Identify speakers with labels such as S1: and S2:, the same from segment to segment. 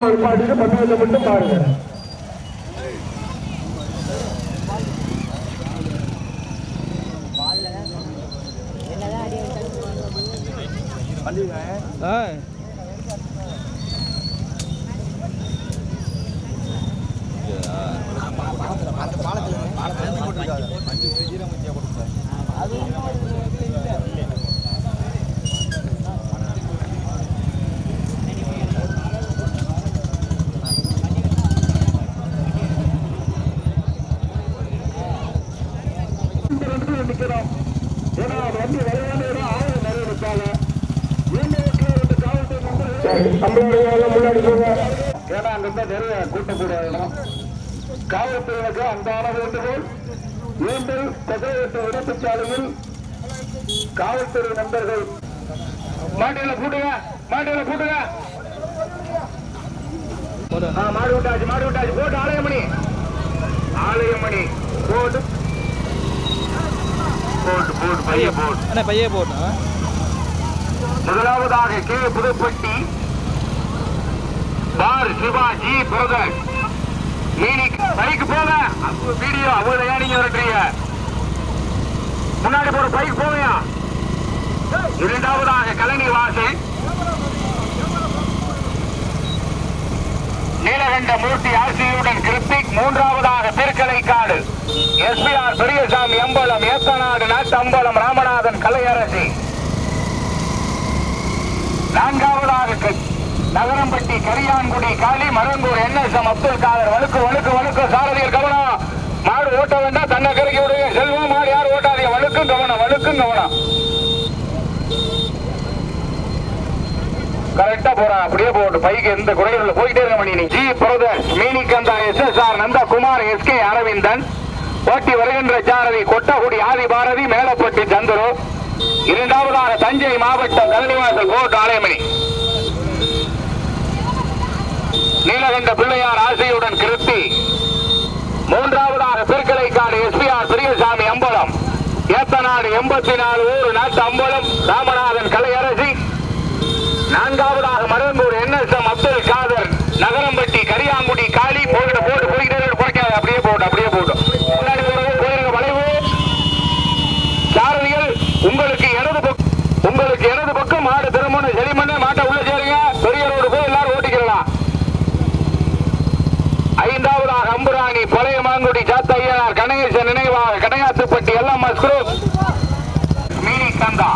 S1: பாட்டுக்கு பட்டவத்தை மட்டும் பாருங்க. முன்னாடி போங்க. ஏன்னா அங்கிட்ட நிறைய கூட்டக்கூடிய இடம். காவல்துறையினருக்கு அன்பான வேண்டுகோள். மீண்டும் தொகையீட்டு இடத்துச்சாலையில் காவல்துறை நண்பர்கள் மாட்டில கூட்டுங்க, மாட்டில கூட்டுங்க. மாடு விட்டாச்சு, மாடு விட்டாச்சு. போட்டு ஆலயமணி, ஆலயமணி போட்டு போட்டு போட்டு பைய போட்டு
S2: பைய போட்டு.
S1: முதலாவதாக கே புதுப்பட்டி பார் சிவாஜி பிரதர் மீனிக் பைக் போங்க. வீடியோ அவங்க ஏன் நீங்க வரட்டுறீங்க? முன்னாடி போற பைக் போங்க. இரண்டாவதாக கலனி வாசல் நீலகண்ட மூர்த்தி ஆசியுடன் கிருத்திக். மூன்றாவதாக திருக்கலைக்காடு எஸ்பிஆர் பெரியசாமி அம்பலம் ஏத்தநாடு நாட்டு அம்பலம் ராமநாதன் கலையரசி. நான்காவதாக நகரம்பட்டி கரியான்குடி காளி மரங்கூர் என்எஸ்எம் அப்துல் காதர். வழுக்கு வழுக்கு வழுக்கு சாரதிகள் கவனம். மாடு ஓட்ட வேண்டாம், தன்னை கருக்கி விடுங்க. செல்வம் மாடு யாரும் ஓட்டாதீங்க. வழுக்கும் கவனம், வழுக்கும் கவனம். கரெக்டா போறான், அப்படியே போட்டு பைக்கு எந்த குறைகள் போயிட்டே இருக்க மணி. G brothers மீனிகந்தா SSR Nandakumar SK Aravindan. ஓட்டி வருகின்ற சாரதி கொட்டகுடி ஆதி பாரதி மேலப்பட்டி சந்துரு. இரண்டாவதாக தஞ்சை மாவட்டம் கலனிவாசல் கோட் ஆலயமணி நீலகண்ட பிள்ளையார் ஆசையுடன் கிருத்தி. மூன்றாவதாக திருக்கலைக்காடு எஸ்பிஆர் பெரியசாமி அம்பலம் ஏத்தநாடு 84 ஊர் நாட்டு அம்பலம் ராமநாதன் கலையரசி. நான்காவதாக மரங்கூர் என்எஸ்எம் அப்துல் காதர் நகரம்பட்டி கரியாங்குடி காளி. போட்டு போட்டு போய்கிட்டே குறைக்காது, அப்படியே போட்டு அப்படியே போட்டு முன்னாடி போயிருங்க. வளைவு சாரதிகள் உங்களுக்கு இடது பக்கம் மாடு திருமணம் செடிமண்ண மாட்டை உள்ள சேருங்க. பெரிய ரோடு போய் எல்லாரும் ஓட்டிக்கலாம். ஐந்தாவதாக அம்புராணி பழைய மாங்குடி சாத்தையனார் கணேசன் நினைவாக கடையாத்துப்பட்டி எல்எம்எஸ் குரூப் மினி கந்தா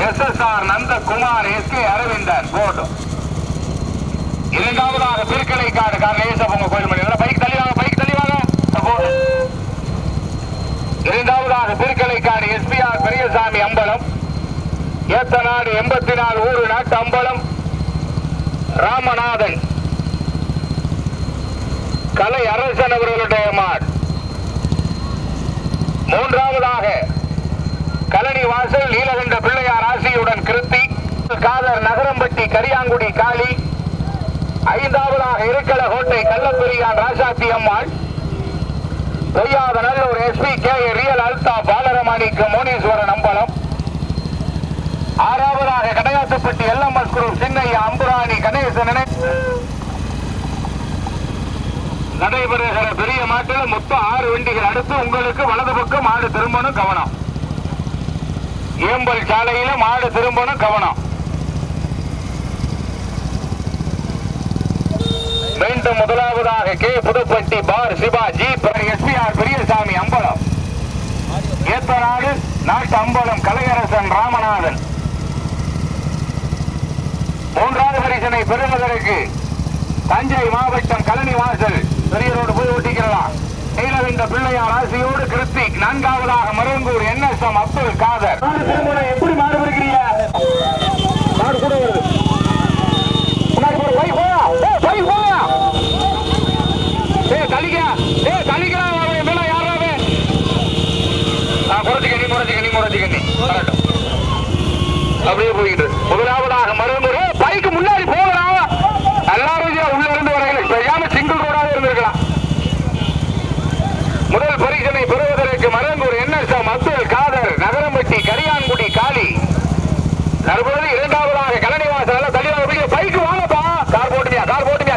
S1: எஸ்எஸ்ஆர் நந்தகுமார் எஸ்கே அரவிந்தன் போட்டு. இரண்டாவதாக திருக்கலைக்காடு காரணேசபங்க கோயில் மணி பைக் தள்ளிவாங்க, பைக் தள்ளிவாங்க. இரண்டாவதாக திருக்கலைக்காடு எஸ்பிஆர் பெரியசாமி அம்பலம் ஏத்தநாடு 84 ஊர் நாட்டு அம்பலம் ராமநாதன் கலை அரசன் அவர்களுடைய மாடு. மூன்றாவதாக கலனி வாசல் நீலகண்ட பிள்ளையார் ஆசியுடன் கிருத்தி காதர் நகரம்பட்டி கரியாங்குடி காளி. ஐந்தாவதாக இருக்கல கோட்டை Kallaperiyan Rasathi Ammal. Poiyatha Nallur SP K real அல்தா பாலரமாணிக்கு Moneeswaran அம்பலம். ஆறாவதாக கடையாத்துப்பட்டி எல்எம்எஸ் குரூப் சின்னையா அம்புராணி கணேசன் நடைபெறுகிற பெரிய மாட்டில் மொத்தம் 6 வண்டிகள். அடுத்து உங்களுக்கு வலது பக்கம் மாடு திரும்பணும், கவனம். ஏம்பல் சாலையில மாடு திரும்பணும், கவனம். மீண்டும் முதலாவதாக கே புதுப்பட்டி பார் சிவாஜி எஸ்பிஆர் பெரியசாமி அம்பலம் ஏத்தநாடு நாட்டு அம்பலம் கலையரசன் ராமநாதன். மூன்றாவது பரிசனை பெறுவதற்கு தஞ்சை மாவட்டம் கலனி வாசல் பெரிய ரோடு போய் ஓட்டிக்கலாம். நீலகண்ட பிள்ளையார் ஆசியோடு கிருத்திக். நான்காவதாக மருங்கூர் என்எஸ்எம் அப்துல் காதர். எப்படி மாடு இருக்கிறீங்க? மாடு கூட வருது. முன்னாடி போய் போய் போயா போய் போயா தலிக்க தலிக்கலாம். யாராவே முறைச்சிக்கண்ணி அப்படியே போயிட்டு முதலாவதாக மருங்கூர் பைக்கு முன்னாடி போகலாம். எல்லாரும் உள்ள இருந்து வரையில் செய்யாம சிங்கிள் ரோடாக இருந்திருக்கலாம். முதல் பரிசனை பெறுவதற்கு மரங்கூர் என்எஸ்எம் அப்துல் காதர் நகரம்பட்டி கரியான்குடி காளி. தற்போது இரண்டாவதாக கலனிவாசல் தள்ளிவாங்க. பைக்கு வாங்கப்பா. கார் போட்டுமியா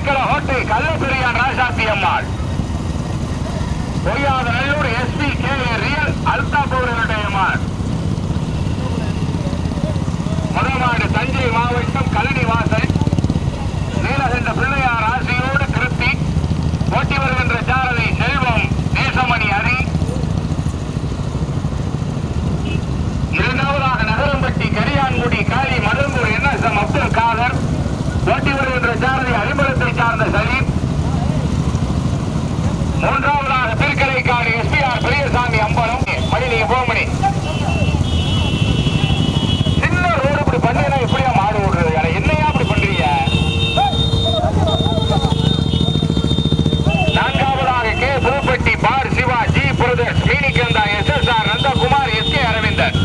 S1: இருக்கிற ஹோட்டை Kallaperiyan Rasathi Ammal. Poiyatha Nallur SP K real அல்தாபூரனுடைய மாள். முதமாடு தஞ்சை மாவட்டம் கழனிவாசல் நீலகண்ட பிள்ளையார் ஆசியோடு திருப்தி ஓட்டி வருகின்ற சாரதி செல்வம் தேசமணி அரி. இரண்டாவதாக நகரம்பட்டி கரியான்குடி காளி மருந்தூர் என்எஸ்எம் அப்துல் காதர் ஓட்டி வருகின்ற சாரதி அரிமளத்தை சார்ந்த சலீம். மூன்றாவதாக திருக்கலைக்காடு எஸ்பிஆர் பெரியசாமி அம்பலம். மணி நீங்க போமணி சின்ன ரோடு இப்படி பண்ணீங்கன்னா எப்படியா மாடு விடுறது? என்னையா அப்படி பண்றீங்க? நான்காவதாக கே பூப்பட்டி பார் Siva G brothers மீனிகந்தா SSR Nandakumar SK Aravindan.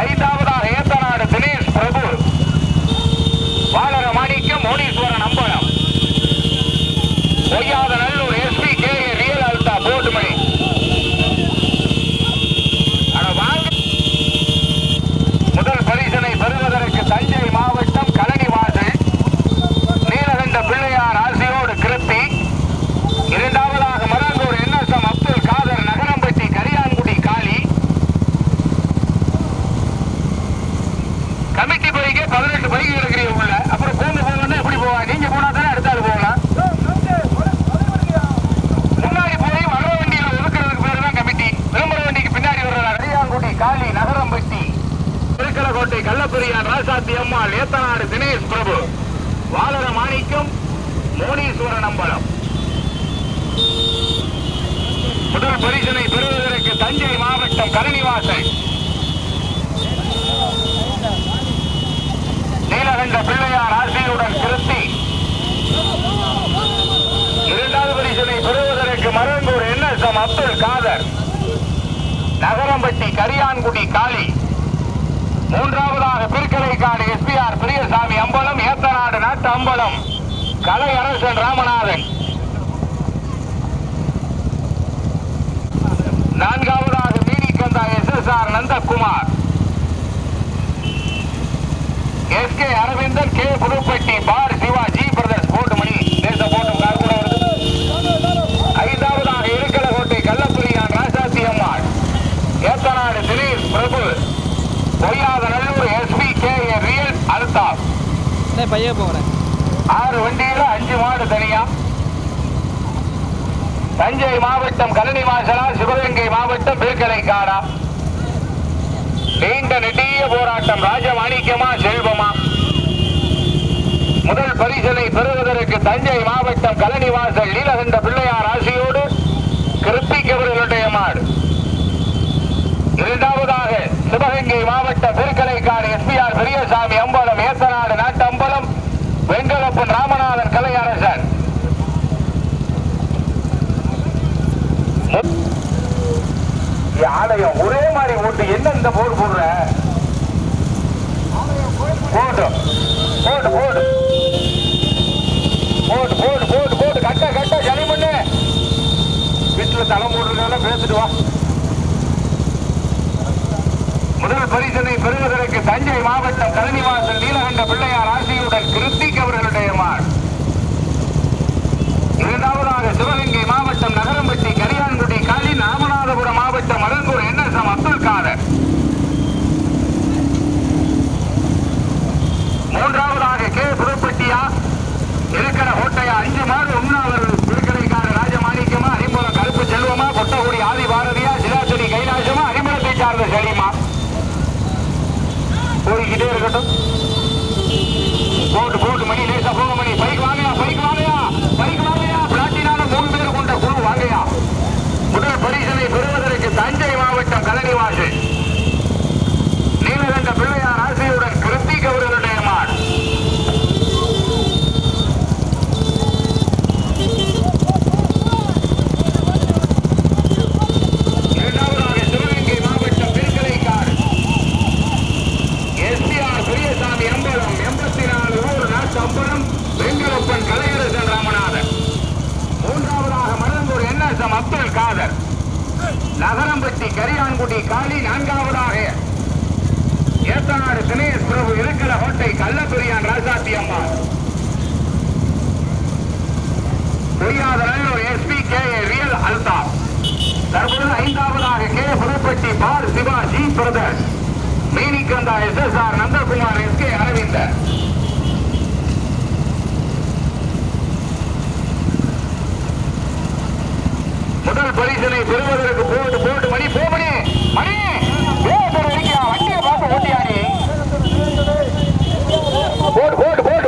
S1: ஐந்தாவதாக ஏத்தநாடு தினேஷ் பிரபு வாழர மாணிக்கம் மோனீஸ்வரன் அம்பலம். பொய்யாத நல்லூர் எஸ்பி கே ரியல் அல்தா போட்டுமணி. முதல் பரிசனை பெறுவதற்கு தஞ்சை மாவட்டம் கழனிவாசல் நீலகண்ட பிள்ளையார் ஆசியோடு கிருத்தி. இரண்டாவதாக மரங்கூர் என்எஸ்எம் அப்துல் காதர் நகரம்பட்டி கரியான்குடி காளி. கமிட்டி பைக்கு 18 பைக்கு இருக்கிறீங்க உள்ள. அப்புறம் பூந்து போகணும்னா எப்படி போவா? நீங்க போனா தானே அடுத்தாது போகலாம். முன்னாடி போய் வர வண்டியில ஒதுக்குறதுக்கு பேரு தான் கமிட்டி. விளம்பர வண்டிக்கு பின்னாடி வர்ற கரியான்குடி காளி நகரம்பட்டி திருக்கலக்கோட்டை கள்ளப்பெரியான் ராசாத்தி அம்மாள் ஏத்தநாடு தினேஷ் பிரபு வாழர மாணிக்கம் மோனீஸ்வரன் அம்பலம். முதல் பரிசனை பெறுவதற்கு தஞ்சை மாவட்டம் கழனிவாசல் நீலகண்ட பிள்ளையார் ஆசியுடன் திருத்தி. இரண்டாவது பரிசனை பெறுவதற்கு மரங்கூர் என்எஸ்எம் அப்துல் காதர் நகரம்பட்டி கரியான்குடி காளி. மூன்றாவதாக பிற்கலைக்காடு எஸ்பிஆர் பெரியசாமி அம்பலம் ஏத்தநாடு நாட்டு அம்பலம் கலை அரசன் ராமநாதன். நான்காவதாக Meenikantha SSR Nandakumar SK Aravindan K Puduppatti பார் சிவா ஜி பிரதர்ஸ் போட்டுமணி தேச போட்டும் கார் கூட வருது. ஐந்தாவதாக இருக்கலகோட்டை Kallaperiyan Rasathi Ammal Ethanadu Dinesh Prabhu Poiyatha Nallur SP K real Altaf. பைய போகிறேன் 6 வண்டியில 5 மாடு தனியா. தஞ்சை மாவட்டம் கழனிவாசலா சிவகங்கை மாவட்டம் திருக்கலைக்காடா? நீண்ட நெடிய போராட்டம். ராஜமாணிக்கமா செல்வமா? முதல் பரிசனை பெறுவதற்கு தஞ்சை மாவட்டம் கழனிவாசல் நீலகண்ட பிள்ளையார் ஆசியோடு கிருத்திக்கவர்களுடைய மாடு. இரண்டாவதாக சிவகங்கை மாவட்டம் திருக்கலைக்காடு எஸ்பிஆர் பெரியசாமி அம்பலம் ஏத்தநாடு நாட்டு அம்பலம் வெங்கலப்பன் ராமநாதன் கலை அரசன். ஆலயம் ஒரே மாதிரி ஓட்டு. என்ன இந்த போடு போடுற? போடு போடு போடு போடு போடு போடு போடு கட்ட கட்ட சரி பண்ணு. வீட்டுல தலை போடுறதுனால பேசிட்டு வா. முதல் பரிசனை பெறுவதற்கு தஞ்சை மாவட்டம் கழனிவாசல் நீலகண்ட பிள்ளையார் ஆசியுடன் கிருத்திக் அவர்களுடைய மாள். இரண்டாவதாக சிவகங்கை மாவட்டம் நகரம்பட்டி கரியான்குடி காளி ராமநாதபுரம் மாவட்டம் மரங்கூர் என்எஸ்எம் அப்துல் காதர். மூன்றாவதாக கே புதுப்பட்டியா இருக்கிற கோட்டையா 5 மாடு உண்ணாவர் திருக்கலைக்காடு ராஜமாணிக்கமா அரிமூலம் கருப்பு செல்வமா கொட்டகுடி ஆதி பாரதியா சிலாச்சடி கைலாசமா அரிமளத்தை சார்ந்த செலிமா போய்கிட்டே இருக்கட்டும். போட்டு போட்டு மணி லேசா போக மணி. பைக் வாங்கயா பைக் வாங்கயா பைக் வாங்கயா. பிளாட்டினால 3 பேர் கொண்ட குழு வாங்கயா. முதல் பரிசனை பெறுவதற்கு தஞ்சை மாவட்டம் கழனிவாசல் நீலகண்ட பிள்ளையார் ஆசியுடன் கிருத்திக் அவர்களுடைய மாடு. இரண்டாவதாக சிவகங்கை மாவட்டம் திருக்கலைக்காடு எஸ்பிஆர் பெரியசாமி அம்பலம் 84 ஊர் நாட்டு அம்பலம் வெங்கலப்பன் கலையரசன் ராமநாதன். மூன்றாவதாக மரங்கூர் என்எஸ்எம் அப்துல் காதர் நகரம்பட்டி கரியான்குடி காளி. நான்காவதாக ஏத்தநாடு தினேஷ் பிரபு இருக்கிற கோட்டை Kallaperiyan Rasathi Ammal. Poiyathanallur SP K real Altaf. தற்போது ஐந்தாவதாக கே புதுப்பட்டி பார் Siva G brothers, Meenikantha SSR Nandakumar SK Aravindar. முதல் பரிசனை பெறுவதற்கு போட்டு மணி போமணி மணி வண்டியை பார்த்து ஓட்டியாடி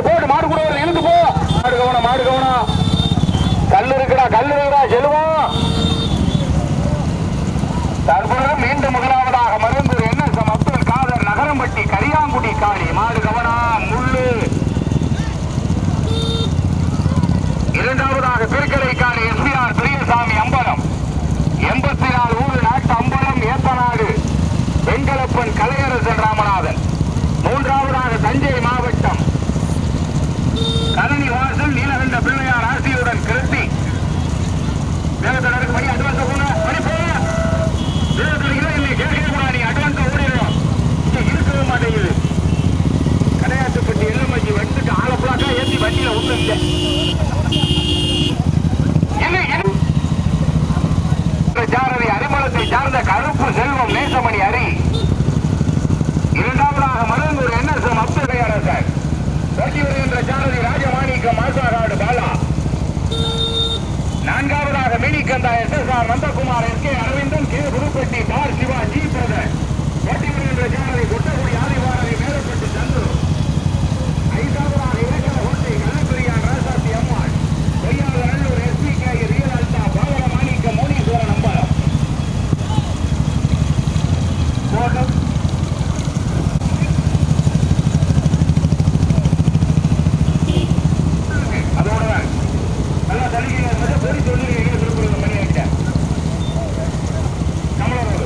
S1: போட்டு மாடு கூட இழுந்து போ. மாடு கவனம் கல்லு இருக்குடா செல்வம். தற்போது மீண்டும் முதலாவதாக மருந்தூர் NS அப்துல் காதர் நகரம்பட்டி கரியாங்குடி காளி மாடு கவனம் முள்ளு. இரண்டாவதாக திருக்கரை காளி SBR பெரியசாமி அம்பலம் 84 ஊர் நாட்டு அம்பலம் ஏத்தநாடு வெங்கலப்பன் கலையரசன் ராமநாதன். மூன்றாவதாக தஞ்சை மாவட்டம் கரணி வாசல் நீலகண்ட பிள்ளையார் ஆசியுடன் கிருத்தி. வேகத்தனருக்கு மணி அட்வான்ஸ் மணி போக இல்லை கேட்கக்கூடா, நீ அட்வான்ஸ் ஓடிடும். இங்க இருக்கவே மாட்டேங்குது. கடையாட்டுப்பட்டி எல்லுமஞ்சி வந்துட்டு ஆலப்புழாக்கா ஏற்றி வண்டியில விட்டு ஜாரதி அரிமளத்தை சார்ந்த கருப்பு செல்வம் நேசமணி அரி. இரண்டாவதாக மருந்தூர் NS அப்துல் தயாரசர் ஓட்டி வருகின்ற ஜாரதி ராஜமாணிக்கம் மாசாகாடு பாலா. நான்காவதாக Meenikantha SSR Nandakumar SK Aravindan K Puduppatti பார் சிவா ஜி பிரதர் ஓட்டி வருகின்ற ஜாரதி கொட்டகுடி ஆதிவாரதி மேலப்பட்டு சந்து. ஐந்தாவதாக இலக்கண கோட்டை கலப்பெரியான் ராசாத்தி Ammal Poyyathanallur SB K real அல்தா பாலமாணிக்க Moneeswaran அம்பலம். அதோட நல்லா தள்ளிக்க போய் சொல்லி திருப்பூர் மணி ஆகிட்டேன். நம்மளோட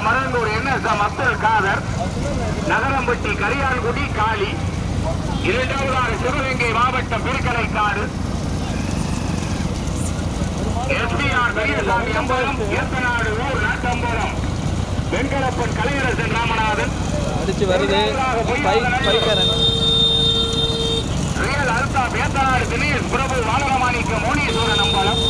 S1: மருந்தூர் NS அப்துல் காதர் நகரம்பட்டி கரியான்குடி காளி. இரண்டாவதாக சிவகங்கை மாவட்டம் திருக்கலைக்காடு. எஸ்பிஆர் பெரியசாமி அம்பலம், ஏத்தநாடு ஊர் நாட்டம்பலம், வெங்கடப்பன் கலையரசன் ராமநாதன்
S2: அடிச்சு வருது பைக்காரன்.
S1: ரியல் அல்தாப் ஏத்தநாடு தினேஷ் பிரபு வானரமாணிக்க மோனீஸ்வரன் அம்பலம்.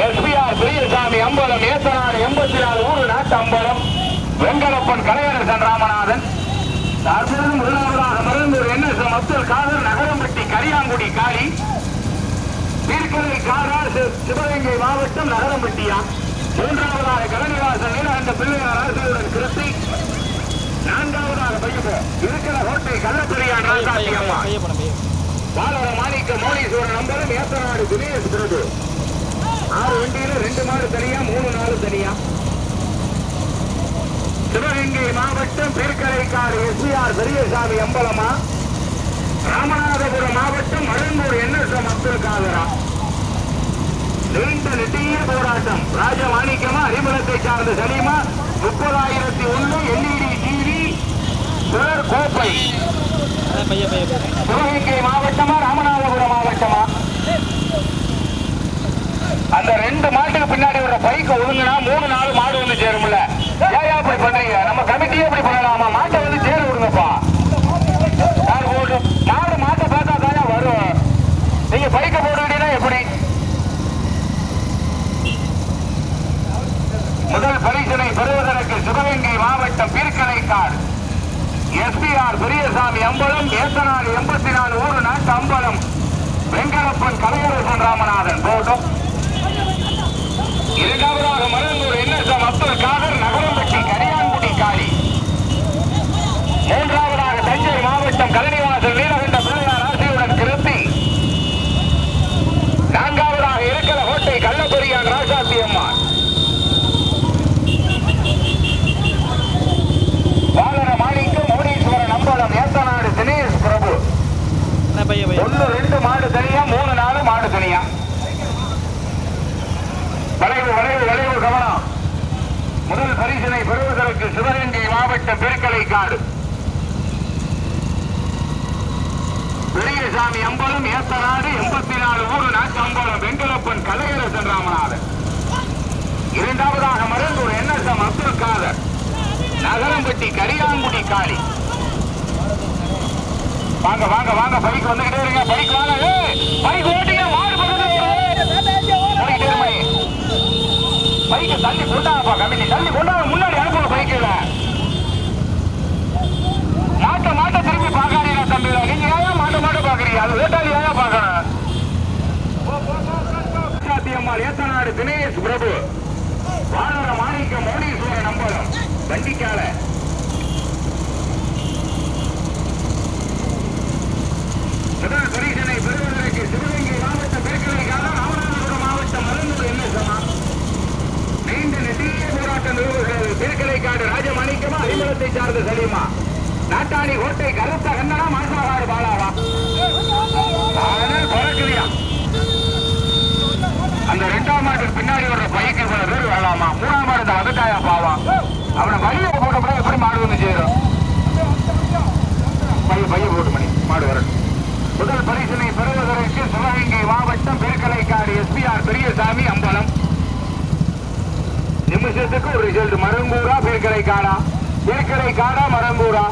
S1: எஸ்பிஆர் பெரியசாமி அம்பலம், ஏத்தநாடு 84 ஊரு நாட்டு அம்பலம், வெங்கடப்பன் கலையரசன் ராமநாதன். தற்போது முதலாவதாக மருந்தூர் என்எஸ்எம் அப்துல் காதர், நகரம்பட்டி கரியாங்குடி காளி, தீர்க்கலை காரார் சிவகங்கை மாவட்டம் நகரம்பட்டியா. மூன்றாவதாக கலனிவாசன் நீலகண்ட பிள்ளையார் ஆசியுடன் கிருத்தி. நான்காவதாக பையப்போ இருக்கிற கோட்டை கள்ளப்பெரியான் ராசாத்தி அம்மா, பாலர மாணிக்க மோனீஸ்வரன் அம்பலம், ஏத்தநாடு தினேஷ் பிரபு. 6 வண்டியில 2 மாடு தனியா, 3 நாள் தனியா. சிவகங்கை மாவட்டம் திருக்கரைக்காடு எஸ்பிஆர் பெரியசாமி அம்பலமா, ராமநாதபுரம் மாவட்டம் மருந்தூர் என்எஸ்எம் அப்துல் காதரா. நீண்ட நெட்டிய போராட்டம். ராஜமாணிக்கமா, அறிமுகத்தை சார்ந்த சலீமா, 30,001 LED டிவி சுழற் கோப்பை. சிவகங்கை மாவட்டமா ராமநாதபுரம் மாவட்டமா? அந்த 2 மாட்டுக்கு பின்னாடி வர பைக்க ஒழுங்குனா 3 நாள் மாடு வந்து சேரும்ல. ஏன் அப்படி பண்றீங்க? நம்ம கமிட்டியே இப்படி பண்ணலாமா? மாட்டை வந்து சேர விடுங்கப்பா. மாடு மாட்டை பார்த்தா தானே வரும். நீங்க பைக்க போடுவீங்கன்னா எப்படி? முதல் பரிசனை பெறுவதற்கு சிவகங்கை மாவட்டம் பீர்க்கலைக்காடு எஸ்பிஆர் பெரியசாமி அம்பலம், ஏத்தநாடு 84 ஊரு நாட்டு அம்பலம், வெங்கடப்பன் கலையரசன் ராமநாதன் போட்டும். இரண்டாவதாக மருந்தூர் என்எஸ்எம் அப்துல் காதர், நகரம்பட்டி கரியாங்குடி காளி. மூன்றாவதாக தஞ்சை மாவட்டம் கலனிவாசல் நீலகண்ட பிள்ளையார் ஆசியுடன் கிருத்தி. நான்காவதாக இருக்கிற கோட்டை கள்ளப்பெரியான் ராசாத்தி அம்மா, பாலர மாணிக்க மோனீஸ்வரன் அம்பலம், ஏத்தநாடு தினேஷ் பிரபு. 1 2 மாடு தனியா, 3 4 மாடு தனியா. வளைவு வளைவு வளைவு கவனம். முதல் பரிசினை பெறுவதற்கு சிவகங்கை மாவட்டம் பெருக்கலைக்காடு பெரியசாமி அம்பலம், ஏத்தநாடு 84 ஊரு நாட்டு அம்பலம், வெங்கடப்பன் கலையரசன் ராமநாதன். இரண்டாவதாக மருந்தூர் என்எஸ்எம் அப்துல் காதர், நகரம்பட்டி கரியாங்குடி காளி. வாங்க வாங்க வாங்க, பைக் வந்துகிட்டே இருங்க. பைக் வாங்க, பைக் ஓட்டிங்க. மாடு பைக்கு தள்ளி கொண்டாங்கப்பா. கமிட்டி தள்ளி கொண்டாங்க, முன்னாடி அனுப்புற பைக்கில். மாட்ட திரும்பி பார்க்காதீங்க தம்பி. நீங்க ஏன் மாட்ட பாக்குறீங்க? அது ஓட்டாளி ஏன் பாக்கணும்? அம்மாள், ஏத்தநாடு தினேஷ் பிரபு, வானர மாணிக்க மோனீஸ்வரன் அம்பலம், வண்டிக்கால. முதல் பரிசனை பெறுவதற்கு சிவகங்கை மாவட்டம் பெருக்கலைக்கான ராமநாதபுரம் மாவட்டம் மருந்தூர் என்எஸ்எம் நீண்ட நெட்டிய போராட்டம் நிறுவுகிறது. திருக்கலைக்காடு ராஜமாணிக்கமா, அறிமுகத்தை சார்ந்த சலீமா, நாட்டாணி கோட்டை கருத்த கண்ணனா, மாசாகாடு பாலாவா. பறக்குதியா அந்த 2ஆம் மாட்டுக்கு பின்னாடி வர்ற பைக்கு இவ்வளவு பேர் வரலாமா? 3ஆம் மாடு இந்த அதுக்காயா பாவா. அவனை வழியை போட்டப்பட எப்படி மாடு வந்து சேரும்? பைய போட்டு மணி மாடு வரணும். முதல் பரிசனை பெறுவதற்கு சிவகங்கை மாவட்டம் பெருக்கலைக்காடு எஸ்பிஆர் பெரியசாமி அம்பலம். நிமிஷத்துக்கு ஒரு ரிசல்ட். மருங்கூரா பெருக்கலைக்காடா? பெருக்கலைக்காடா மருங்கூரா?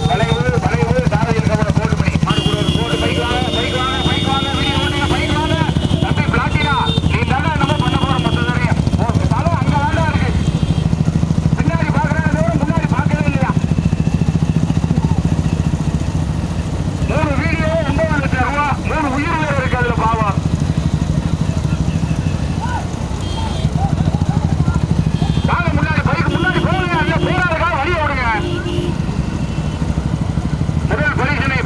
S1: வளைவு வளைவு சாரதியின் கவலை போட்டு பண்ணி மாடு கூட போட்டு பைக் வாங்க பைக் வாங்க பைக் வாங்க வீடியோ ஓட்டுங்க பைக் வாங்க. தம்பி பிளாட்டினா, நீ தானே நம்ம பண்ண போற மொத்த தரையும் தலை அங்க வேண்டா இருக்கு. பின்னாடி பாக்குறது முன்னாடி பாக்கவே இல்லையா? 3 வீடியோ 9 லட்சம் ரூபா, 3 உயிர் வேறு இருக்கு அதுல பாவம். வாங்க முன்னாடி பைக் முன்னாடி போடுங்க. அந்த போராடுக்கா வழியை விடுங்க. முதல் பரிசனை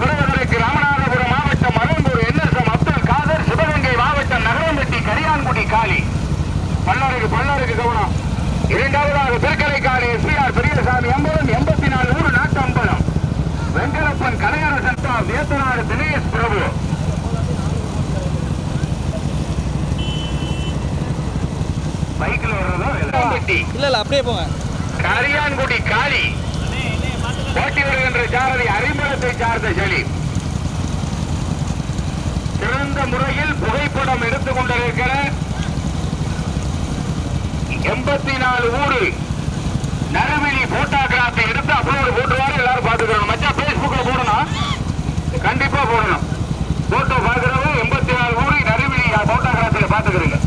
S1: ஏத்தநாடு தினேஷ் பிரபு. பைக்கில் வர்றதோ
S2: இல்ல அப்படியே போங்க.
S1: கரியான்குடி காளி ஓட்டி வருகின்ற சாரதி அறிமுகத்தை சார்ந்த சலீம் சிறந்த முறையில் புகைப்படம் எடுத்துக் கொண்டிருக்கிற 84 ஊரு நறுவிழி போட்டோகிராஃபி எடுத்து அப்லோடு போட்டுவாரு. எல்லாரும் பாத்துக்கணும். மச்சான் பேஸ்புக்ல போடணும், கண்டிப்பா போடணும். போட்டோ பாக்குறவங்க 84 ஊரு நறுவிழி போட்டோகிராஃபில பாத்துக்கிறீங்க.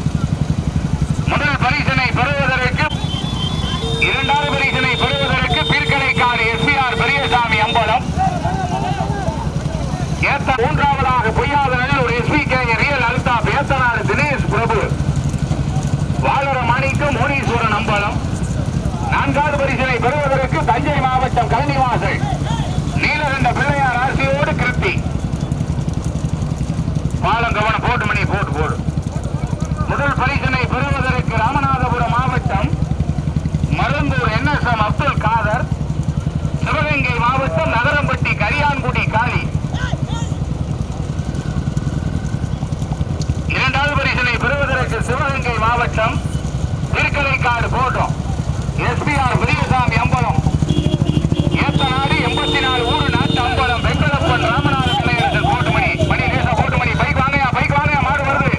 S1: முதல் பரிசனை பெறுவதற்கு, இரண்டாவது பரிசனை பெறுவதற்கு பீர்க்கடைக்காடு எஸ்பிஆர் பெரியசாமி அம்பலம், மூன்றாவதாக பொய்யாதனில் ஒரு எஸ்பிகே ரியல் அல்தாப் ஏத்தநாடு தினேஷ் பிரபு, வாளர மாணிக்கம் மோனீஸ்வரன் அம்பலம். நான்காவது பரிசனை பெறுவதற்கு தஞ்சை மாவட்டம் கலனிவாசல் நீலகண்ட பிள்ளையார் ஆசியோடு கிருத்தி. பாலம் கவனம் போட்டு மணி போட்டு போடு. முதல் பரிசனை பெறுவதற்கு ராமநாதபுரம் மாவட்டம் மருந்தூர் என்எஸ்எம் அப்துல் காதர், சிவகங்கை மாவட்டம் நகரம்பட்டி கரியான்குடி காளி. இரண்டாவது பரிசனை பெறுவதற்கு சிவகங்கை மாவட்டம் திருக்கலைக்காடு போட்டோம் எஸ்பிஆர் பெரியசாமி அம்பலம், ஏத்தநாடு 84 ஊரு நாட்டு அம்பலம் வெங்கடப்பன் ராமநாத பிள்ளையரசன் போட்டு மணி மணி நேச போட்டு மணி. பைக் வாங்கயா பைக் வாங்கயா, மாடு வருது.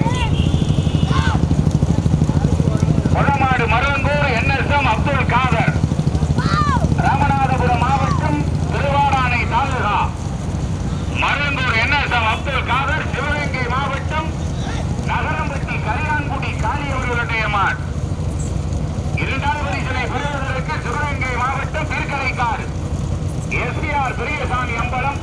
S1: கொடமாடு மருங்கூர் என்எஸ்எம் அப்துல் காதர், ராமநாதபுரம் மாவட்டம் திருவாடானை தாலுகா மருங்கூர் என்எஸ்எம் அப்துல் காதர், சிவகங்கை மாவட்டம் நகரம்பட்டி கரியான்குடி காளி அவர்களுடைய மாடு. இரண்டாவது பரிசனை பெறுவதற்கு சிவகங்கை மாவட்டம் திருக்கலைக்காடு எஸ்பிஆர் பெரியசாமி அம்பலம்,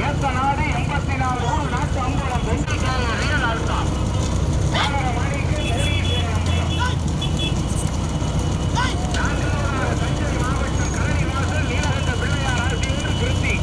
S1: ஏத்தநாடு 84 ஊரு நாட்டு அம்பலம் வெங்கடேஸ்வரன் ரியல் அல்தாப், வாளர மாணிக்கம் மோனீஸ்வரன் அம்பலம். நான்காவதாக தஞ்சை மாவட்டம் கலனிவாசல் நீலகண்ட பிள்ளையார் ஆசியோடு கிருத்தி.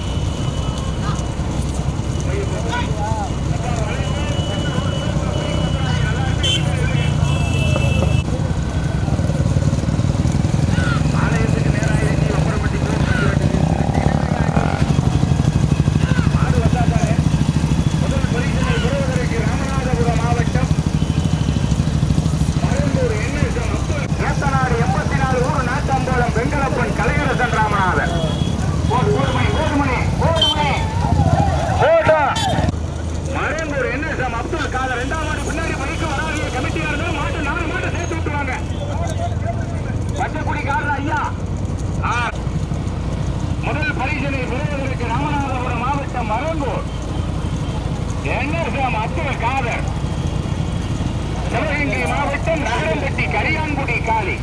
S1: முதல் பரிசனை பெறுவதற்கு ராமநாதபுரம் மாவட்டம் மருங்கூர் என்எஸ்எம் அப்துல் காதர், சிவகங்கை மாவட்டம் நகரம்பட்டி கரியான்குடி காளி.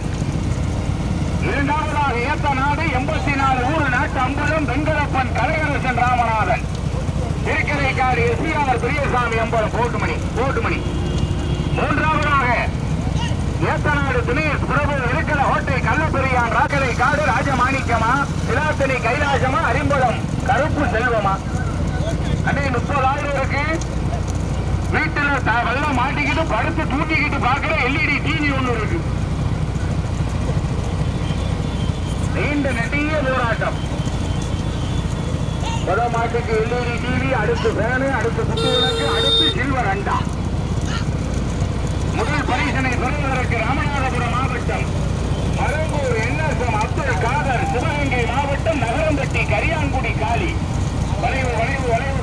S1: இரண்டாவதாக ஏத்தநாடு 84 ஊரு நாட்டு அம்பலம் வெங்கடப்பன் கலையரசன் ராமநாதன், திருக்கரைக்காடு எஸ்பிஆர் பெரியசாமி அம்பலம் போட்டு மணி போட்டு மணி. மூன்றாவதாக ஏத்தநாடு தினேஷ் பிரபு இருக்கல ஹோட்டை கள்ளப்பெரியான் ராக்கலை காடு ராஜமாணிக்கமா, சிலாத்தனி கைலாசமா, அரிம்பலம் கருப்பு செல்வமா. அண்ணே 30,000 இருக்கு. வீட்டுல வெள்ளம் மாட்டிக்கிட்டு படுத்து தூக்கிக்கிட்டு பாக்குற எல்இடி டிவி ஒண்ணு இருக்கு. நீண்ட நெடிய போராட்டம். மாட்டுக்கு எல்இடி டிவி, அடுத்து ஃபேனு, அடுத்து குத்துவிளக்கு, அடுத்து சில்வர் அண்டா. முதல் பரிசனை பெறுவதற்கு ராமநாதபுரம் மாவட்டம் மருங்கூர் என்எஸ்எம் அப்துல் காதர், சிவகங்கை மாவட்டம் நகரம்பட்டி கரியான்குடி காளி. வளைவு வளைவு வளைவு